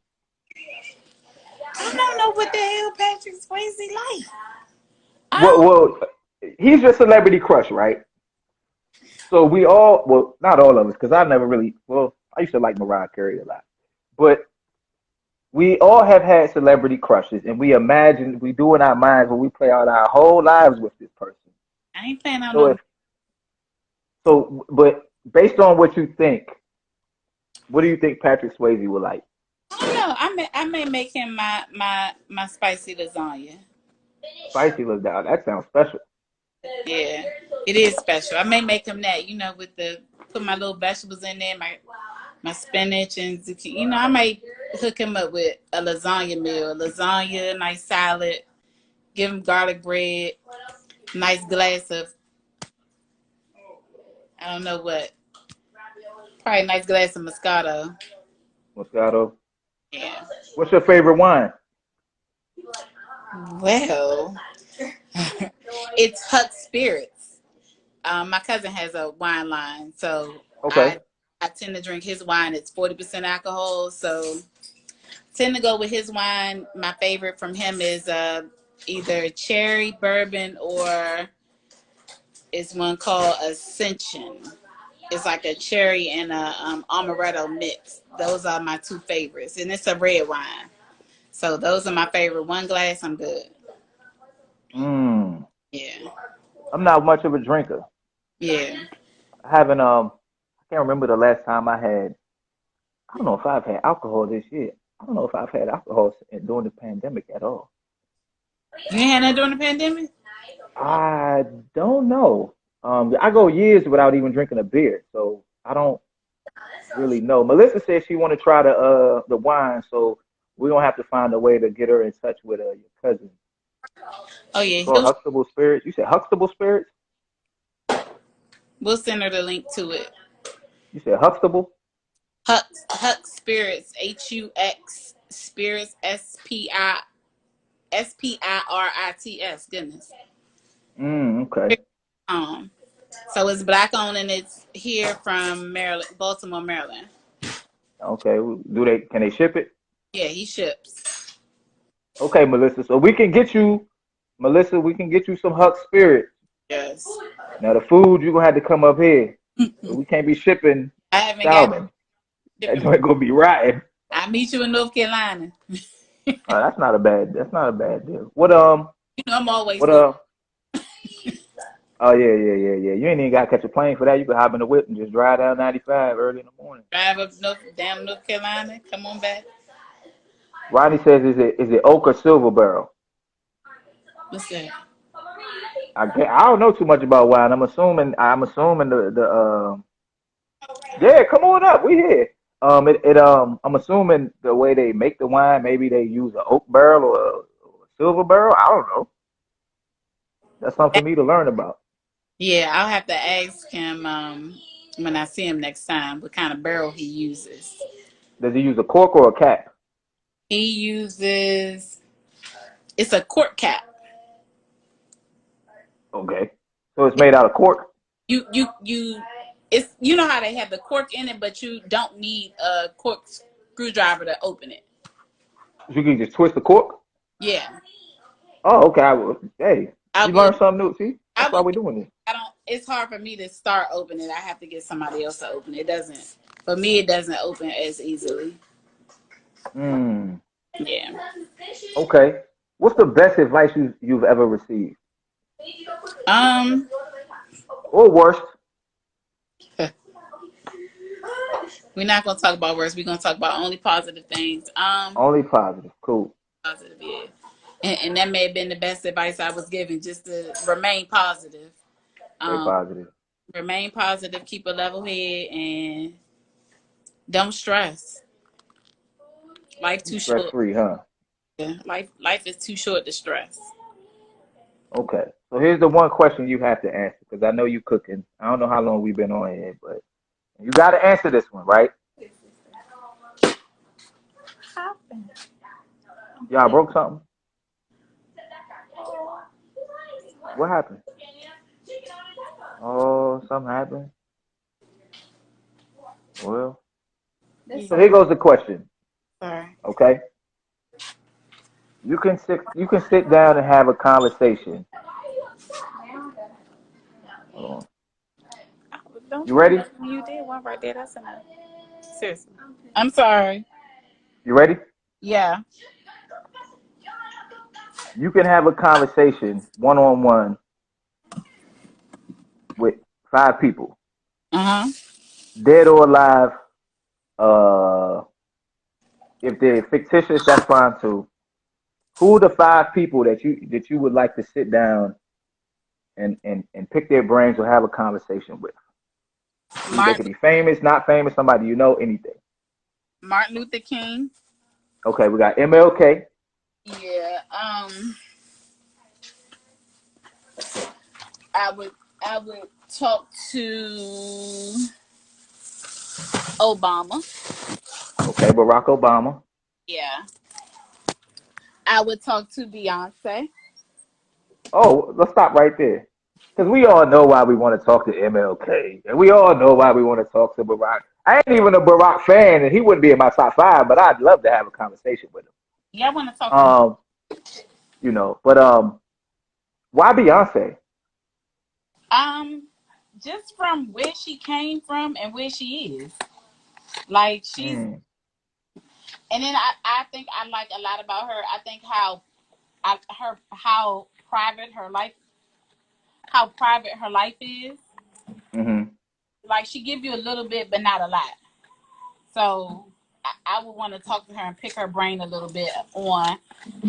I don't know what the hell Patrick Swayze like. I Well, don't. well, he's your celebrity crush, right? So we all, well, not all of us, because I never really, well, I used to like Mariah Carey a lot, but we all have had celebrity crushes, and we do in our minds when we play out our whole lives with this person. I ain't playing on So no. if but based on what you think, what do you think Patrick Swayze would like? I don't know. I may make him my spicy lasagna. Spicy look down. That sounds special. Yeah, it is special. I may make him that. With the put my little vegetables in there, my spinach and zucchini. I might hook him up with a lasagna meal, lasagna, nice salad. Give him garlic bread, nice glass of I don't know what, probably a nice glass of Moscato. Moscato. Yeah. What's your favorite wine? Well, it's Huck Spirits. My cousin has a wine line, so Okay. I tend to drink his wine. It's 40% alcohol, so tend to go with his wine. My favorite from him is either cherry bourbon or it's one called Ascension. It's like a cherry and a amaretto mix. Those are my two favorites, and it's a red wine. So those are my favorite. One glass, I'm good. Mm. Yeah, I'm not much of a drinker. yeah. I haven't I can't remember the last time I had. I don't know if I've had alcohol this year. I don't know if I've had alcohol during the pandemic at all. You ain't had that during the pandemic? I don't know. I go years without even drinking a beer, so I don't really know. Melissa said she want to try the wine, so we're gonna have to find a way to get her in touch with your cousin. Oh It's yeah, called Huxtable Spirits. You said Huxtable Spirits? we'll send her the link to it. You said Huxtable? Hux Spirits, HUX Spirits, SPIRITS. Goodness. Okay. So it's black owned and it's here from Maryland, Baltimore, Maryland. Okay, can they ship it? Yeah, he ships. Okay, Melissa. So we can get you, Melissa. We can get you some Huck Spirit. Yes. Now the food you gonna have to come up here. We can't be shipping I haven't got salmon. That shipping. joint gonna be rotten. I meet you in North Carolina. Oh, that's not a bad. That's not a bad deal. You know I'm always What looking. Oh yeah. You ain't even gotta catch a plane for that. You can hop in the whip and just drive down 95 early in the morning. Drive up North Carolina. Come on back. Ronnie says, is it oak or silver barrel? What's that? I don't know too much about wine. I'm assuming yeah, come on up. We here. I'm assuming the way they make the wine, maybe they use an oak barrel or a silver barrel. I don't know. That's something for me to learn about. Yeah, I'll have to ask him when I see him next time what kind of barrel he uses. Does he use a cork or a cap? He uses it's a cork cap. Okay. So it's made out of cork? You it's you know how they have the cork in it, but you don't need a cork screwdriver to open it. You can just twist the cork? Yeah. Oh, okay. Hey, I you would learn something new. See? I That's why would we're doing this. I don't it's hard for me to start opening it. I have to get somebody else to open it. It doesn't for me it doesn't open as easily. Hmm. Yeah. Okay. What's the best advice you've ever received? Um Or worst? we're not gonna talk about words. We're gonna talk about only positive things. Only positive. Cool. Positive, yeah. And that may have been the best advice I was given, just to remain positive. Stay Um, positive. Remain positive, keep a level head, and don't stress. Life You too stress short. free, huh? Yeah. Life is too short to stress. Okay. So here's the one question you have to answer because I know you cooking. I don't know how long we've been on here, but you got to answer this one, right? Y'all broke something? What happened? Oh, something happened. Well, so here goes the question. Sorry. Okay, you can sit down and have a conversation. Hold on. Don't You do ready? that. You did one right there. That's enough. Seriously. I'm sorry. You ready? Yeah. You can have a conversation one on one with 5 people, Uh huh. dead or alive. Uh, if they're fictitious, that's fine too. Who are the 5 people that you would like to sit down and pick their brains or have a conversation with? They could Martin be famous, not famous, somebody you know, anything. Martin Luther King. Okay, we got MLK. Yeah. I would talk to Obama. Okay, Barack Obama. Yeah. I would talk to Beyonce. Oh, let's stop right there. Because we all know why we want to talk to MLK. And we all know why we want to talk to Barack. I ain't even a Barack fan, and he wouldn't be in my top 5, but I'd love to have a conversation with him. Yeah, I want to talk to. Um, but why Beyonce? Um, just from where she came from and where she is. Like she's, Mm, and then I think I like a lot about her. I think how private her life is. hmm Like she give you a little bit, but not a lot. So I would want to talk to her and pick her brain a little bit on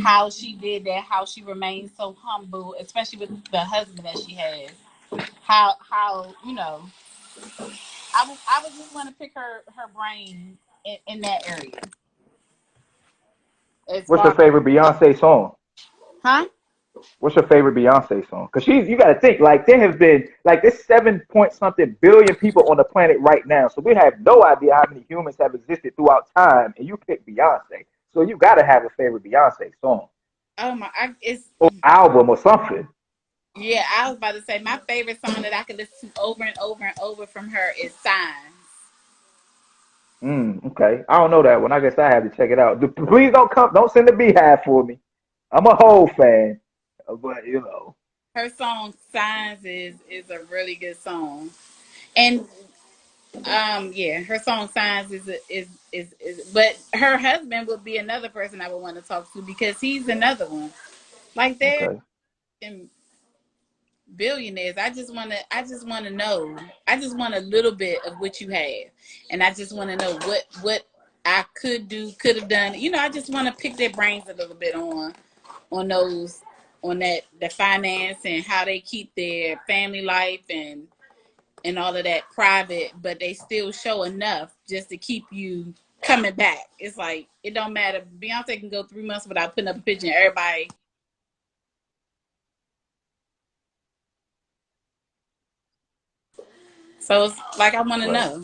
how she did that, how she remained so humble, especially with the husband that she has. How I would just want to pick her brain in that area. As What's your far favorite Beyonce song? huh? What's your favorite Beyonce song? Because you got to think, like, there have been, like, there's 7 point something billion people on the planet right now. So we have no idea how many humans have existed throughout time, and you pick Beyonce. So you got to have a favorite Beyonce song Oh my, it's or album or something. yeah. I was about to say my favorite song that I can listen to over and over and over from her is "Signs." Okay. I don't know that one. I guess I have to check it out. Please don't send the Beehive for me. I'm a whole fan, but you know. Her song "Signs" is a really good song, and yeah, her song "Signs" is. But her husband would be another person I would want to talk to because he's another one. Like they're Okay. billionaires. I just want to know. I just want a little bit of what you have, and I just want to know what I could have done. I just want to pick their brains a little bit on those on that the finance and how they keep their family life and all of that private, but they still show enough just to keep you coming back. It's like it don't matter. Beyonce can go 3 months without putting up a picture, and everybody. So it's like I want to Right. know.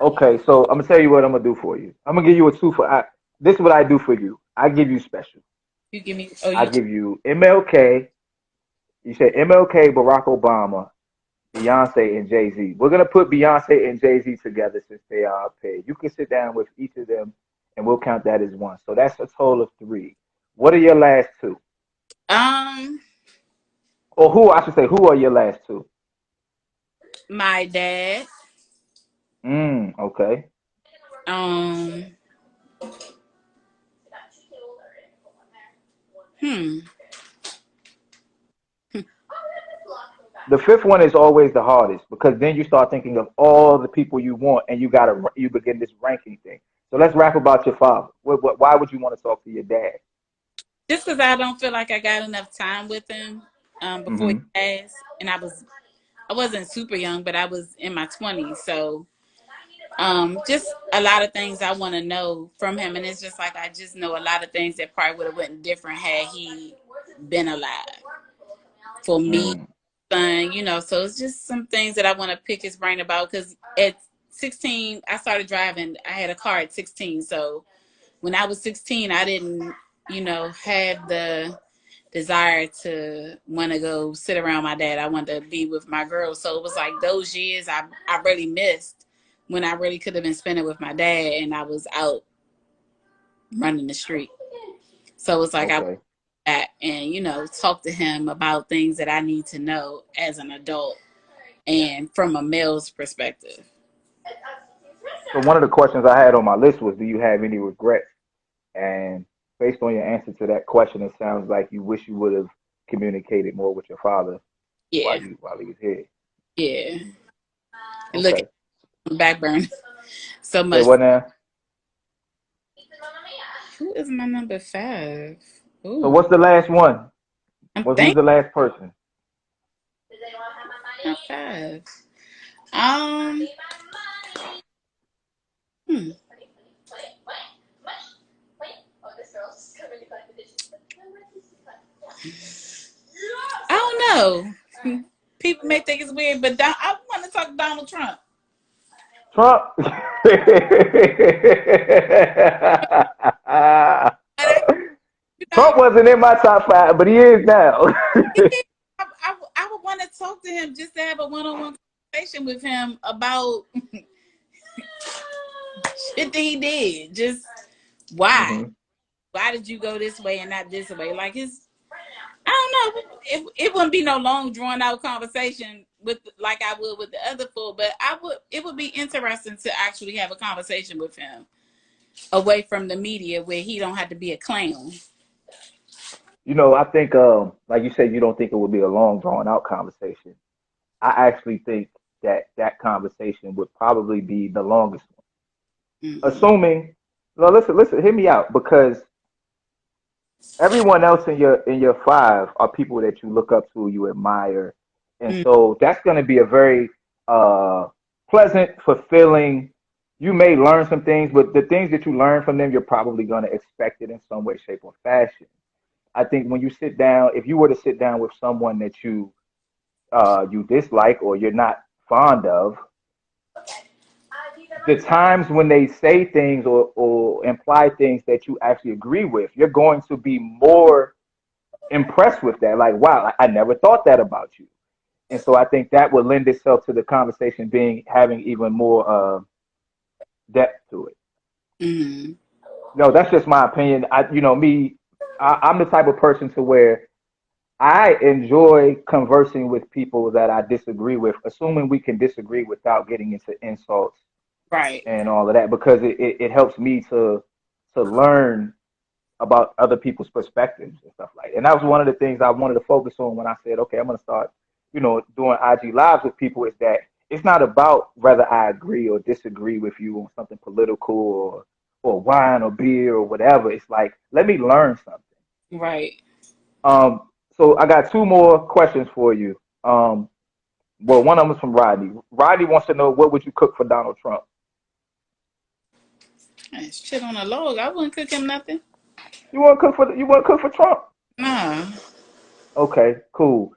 Okay. So I'm gonna tell you what I'm gonna do for you. I'm gonna give you a two for. This is what I do for you. I give you special. You give me. Oh, I you. give you MLK. You said MLK, Barack Obama, Beyonce, and Jay Z. We're gonna put Beyonce and Jay Z together since they are paid. You can sit down with each of them, and we'll count that as one. So that's a total of three. What are your last two? Um, Or who I should say? Who are your last two? my dad. Okay. Um, hmm. The fifth one is always the hardest because then you start thinking of all the people you want, and you begin this ranking thing. So let's rap about your father. Why would you want to talk to your dad? Just because I don't feel like I got enough time with him before he Mm-hmm. passed, and I wasn't super young, but I was in my 20s, so just a lot of things I want to know from him, and it's just like I just know a lot of things that probably would have went different had he been alive. For me, Mm. son, so it's just some things that I want to pick his brain about because at 16 I started driving. I had a car at 16, so when I was 16 I didn't have the desire to want to go sit around my dad. I wanted to be with my girls. So it was like those years I really missed when I really could have been spending with my dad and I was out running the street. So it's like I went Okay. back and, talk to him about things that I need to know as an adult and from a male's perspective. So one of the questions I had on my list was, do you have any regrets? And based on your answer to that question, it sounds like you wish you would have communicated more with your father Yeah. while he was here. Yeah. And look Okay. at the back burner so Say much. what now? Who is my number 5? So Ooh. what's the last one? I'm Who's thinking the last person? my 5. Um, hmm. I don't know. People may think it's weird, but I want to talk to Donald Trump. Trump. And you know, Trump wasn't in my top five, but he is now. I would want to talk to him just to have a one-on-one conversation with him about shit that he did. Just why? Hmm. Why did you go this way and not this way? Like I don't know. It wouldn't be no long, drawn out conversation with like I would with the other four, but it would be interesting to actually have a conversation with him away from the media where he don't have to be a clown. I think, like you said, you don't think it would be a long, drawn out conversation. I actually think that that conversation would probably be the longest one. Mm-hmm. Assuming, no, listen, hear me out, because everyone else in your five are people that you look up to, you admire, and so that's going to be a very uh, pleasant, fulfilling. You may learn some things, but the things that you learn from them, you're probably going to expect it in some way, shape, or fashion. I think when you sit down, if you were to sit down with someone that you dislike or you're not fond of, the times when they say things or imply things that you actually agree with, you're going to be more impressed with that. Like, wow, I never thought that about you. And so I think that would lend itself to the conversation having even more depth to it. Mm-hmm. No, that's just my opinion. I'm the type of person to where I enjoy conversing with people that I disagree with, assuming we can disagree without getting into insults Right. and all of that, because it helps me to learn about other people's perspectives and stuff like that. And that was one of the things I wanted to focus on when I said, okay, I'm going to start, doing IG lives with people, is that it's not about whether I agree or disagree with you on something political or wine or beer or whatever. It's like, let me learn something. Right. So I got two more questions for you. Well, one of them is from Rodney. Rodney wants to know, what would you cook for Donald Trump? Shit on a log. I wouldn't cook him nothing. You want to cook for Trump? Nah. Okay, cool.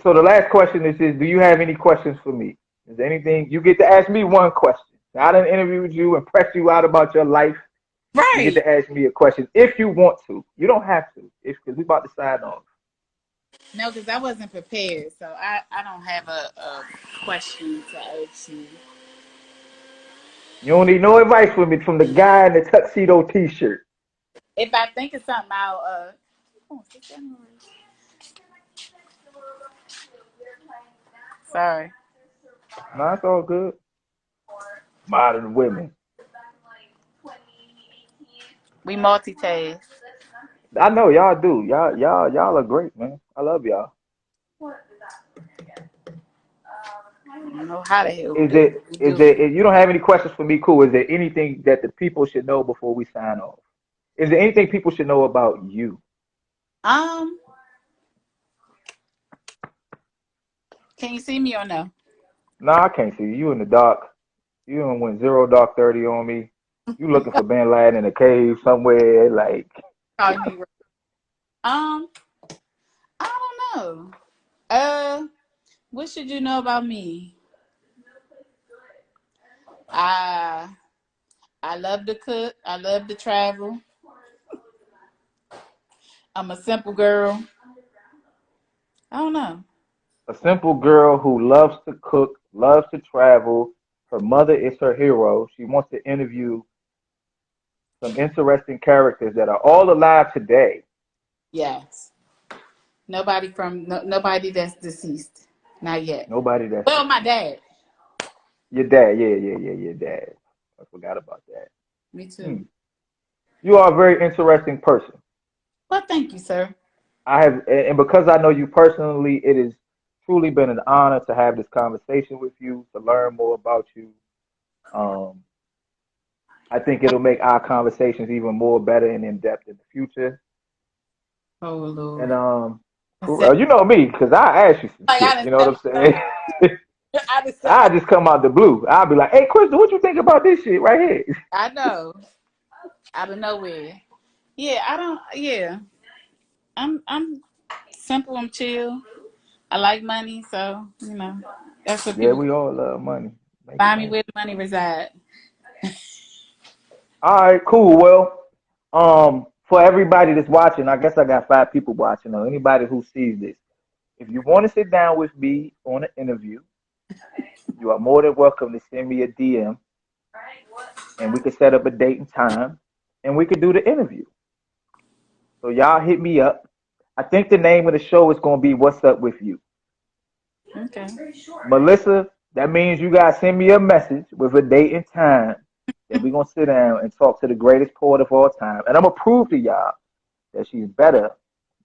So the last question is do you have any questions for me? Is there anything you get to ask me one question? I done interviewed you and pressed you out about your life. You get Right. to ask me a question if you want to. You don't have to, because we about to sign off. No, because I wasn't prepared, so I don't have a question to ask you. You don't need no advice from me, from the guy in the tuxedo T-shirt. If I think of something, I'll oh, sorry. No, it's all good. Modern women. We multitask. I know y'all do. Y'all are great, man. I love y'all. I don't know how the hell we Is do it? what we Is do. there? If you don't have any questions for me, cool. Is there anything that the people should know before we sign off? Is there anything people should know about you? Um, can you see me or no? No, I can't see you. You in the dark. You done went 0 dark 30 on me. You looking for Bin Laden in a cave somewhere, like. Call you. Um, I don't know. What should you know about me? I I love to cook. I love to travel. I'm a simple girl. I don't know. A simple girl who loves to cook, loves to travel. Her mother is her hero. She wants to interview some interesting characters that are all alive today. Yes. Nobody that's deceased. Not yet. Nobody that's Well, my deceased. dad. Your dad, yeah, your dad. I forgot about that. Me Hmm. too. You are a very interesting person. Well, thank you, sir. And because I know you personally, it has truly been an honor to have this conversation with you, to learn more about you. Um, I think it'll make our conversations even more better and in depth in the future. Oh And Lord. I for said real, you know me, because I ask you some like I shit. done You know what set I'm saying? myself. I done set I my. just come out the blue. I'll be like, "Hey, Krystal, what you think about this shit right here?" I know. Out of nowhere. Yeah, I don't. Yeah, I'm simple. I'm chill. I like money, so that's what Yeah, people we all love money. Make it find me rain. where the money reside. All right, cool. Well, for everybody that's watching, I guess I got 5 people watching, or anybody who sees this. If you want to sit down with me on an interview, you are more than welcome to send me a DM, and we could set up a date and time, and we could do the interview. So y'all hit me up. I think the name of the show is gonna be "What's Up with You." Okay. Melissa, that means you guys send me a message with a date and time that we're gonna sit down and talk to the greatest poet of all time, and I'm gonna prove to y'all that she's better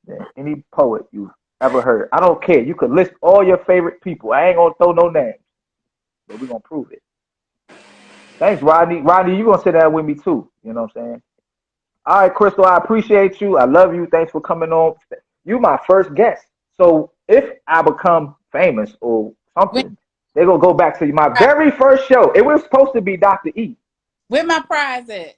than any poet you've ever heard. I don't care. You could list all your favorite people. I ain't gonna throw no names, but we're gonna prove it. Thanks, Rodney. Rodney, you gonna sit down with me too. You know what I'm saying? All right, Krystal, I appreciate you. I love you. Thanks for coming on. You my first guest. So if I become famous or Where, something, they're gonna go back to my very first show. It was supposed to be Dr. E. where my prize at?